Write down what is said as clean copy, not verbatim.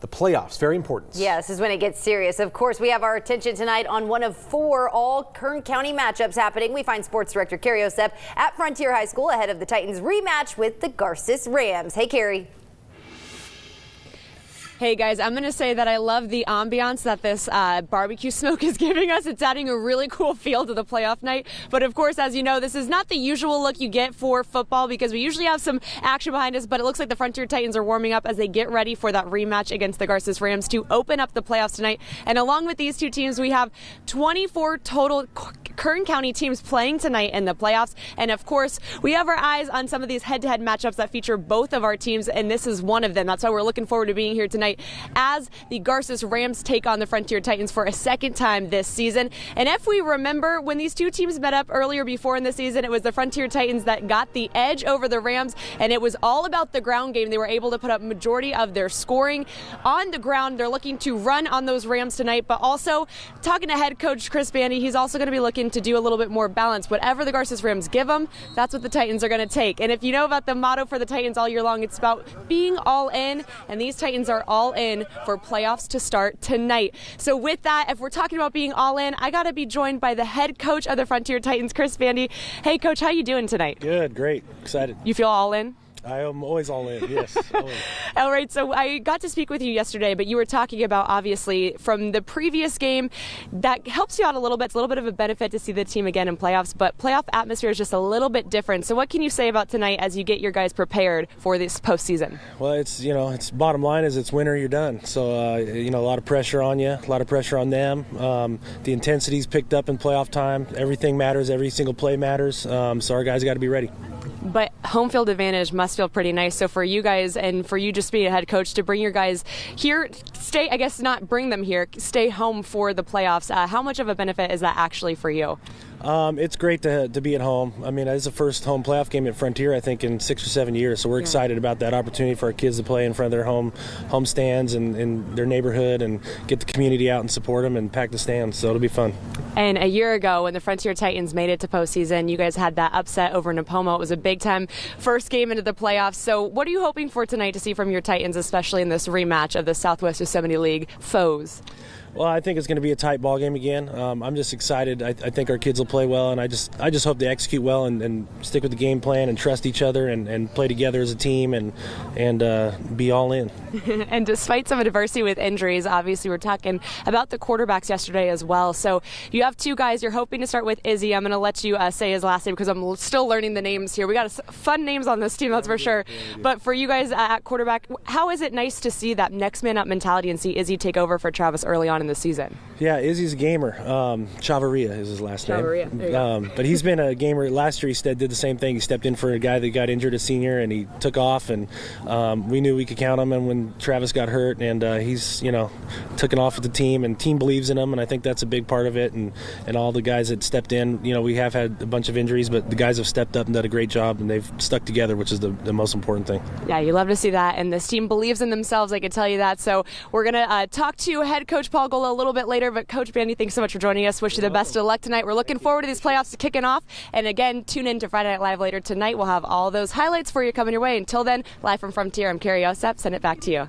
the playoffs, very important. Yeah, this is when it gets serious. Of course, we have our attention tonight on one of 4 all-Kern County matchups happening. We find sports director Carrie Osep at Frontier High School ahead of the Titans rematch with the Garces Rams. Hey, Carrie. Hey guys, I'm going to say that I love the ambiance that this barbecue smoke is giving us. It's adding a really cool feel to the playoff night. But of course, as you know, this is not the usual look you get for football because we usually have some action behind us, but it looks like the Frontier Titans are warming up as they get ready for that rematch against the Garces Rams to open up the playoffs tonight. And along with these two teams, we have 24 total Kern County teams playing tonight in the playoffs. And of course, we have our eyes on some of these head-to-head matchups that feature both of our teams, and this is one of them. That's why we're looking forward to being here tonight as the Garces Rams take on the Frontier Titans for a second time this season. And if we remember, when these two teams met up earlier before in the season, it was the Frontier Titans that got the edge over the Rams, and it was all about the ground game. They were able to put up majority of their scoring on the ground. They're looking to run on those Rams tonight, but also talking to head coach Chris Bandy, he's also going to be looking to do a little bit more balance. Whatever the Garces Rams give them, that's what the Titans are going to take. And if you know about the motto for the Titans all year long, it's about being all in, and these Titans are all in for playoffs to start tonight. So with that, if we're talking about being all in, I got to be joined by the head coach of the Frontier Titans, Chris Bandy. Hey coach, how you doing tonight? Good, great, excited. You feel all in? I am always all in, yes. All in. All right, so I got to speak with you yesterday, but you were talking about, obviously, from the previous game, that helps you out a little bit. It's a little bit of a benefit to see the team again in playoffs, but playoff atmosphere is just a little bit different. So what can you say about tonight as you get your guys prepared for this postseason? Well, it's bottom line is it's winter, you're done. So, a lot of pressure on you, a lot of pressure on them. The intensity's picked up in playoff time. Everything matters. Every single play matters. So our guys got to be ready. But home field advantage must feel pretty nice. So for you guys and for you just being a head coach to bring your guys here, not bring them here, stay home for the playoffs. How much of a benefit is that actually for you? It's great to be at home. I mean, it's the first home playoff game at Frontier, I think, in 6 or 7 years. So we're excited about that opportunity for our kids to play in front of their home stands and in their neighborhood and get the community out and support them and pack the stands. So it'll be fun. And a year ago, when the Frontier Titans made it to postseason, you guys had that upset over Napomo. It was a big-time first game into the playoffs. So what are you hoping for tonight to see from your Titans, especially in this rematch of the Southwest Yosemite League foes? Well, I think it's going to be a tight ball game again. I'm just excited. I think our kids will play well, and I just hope they execute well and stick with the game plan and trust each other and play together as a team and be all in. And despite some adversity with injuries, obviously we're talking about the quarterbacks yesterday as well. So you have 2 guys. You're hoping to start with Izzy. I'm going to let you say his last name because I'm still learning the names here. We got fun names on this team, that's for sure. But for you guys at quarterback, how is it nice to see that next man up mentality and see Izzy take over for Travis early on in the season? Yeah, Izzy's a gamer. Chavarria is his last name. Chavarria. But he's been a gamer. Last year he did the same thing. He stepped in for a guy that got injured, a senior, and he took off. And we knew we could count him. And when Travis got hurt, and he's taken off with the team, and team believes in him. And I think that's a big part of it. And all the guys that stepped in, we have had a bunch of injuries, but the guys have stepped up and done a great job, and they've stuck together, which is the most important thing. Yeah, you love to see that. And this team believes in themselves, I can tell you that. So we're going to talk to head coach Paul Gola a little bit later, but Coach Bandy, thanks so much for joining us. Wish you the best of luck tonight. We're looking forward to these playoffs kicking off. And again, tune in to Friday Night Live later tonight. We'll have all those highlights for you coming your way. Until then, live from Frontier, I'm Carrie Osep. Send it back to you.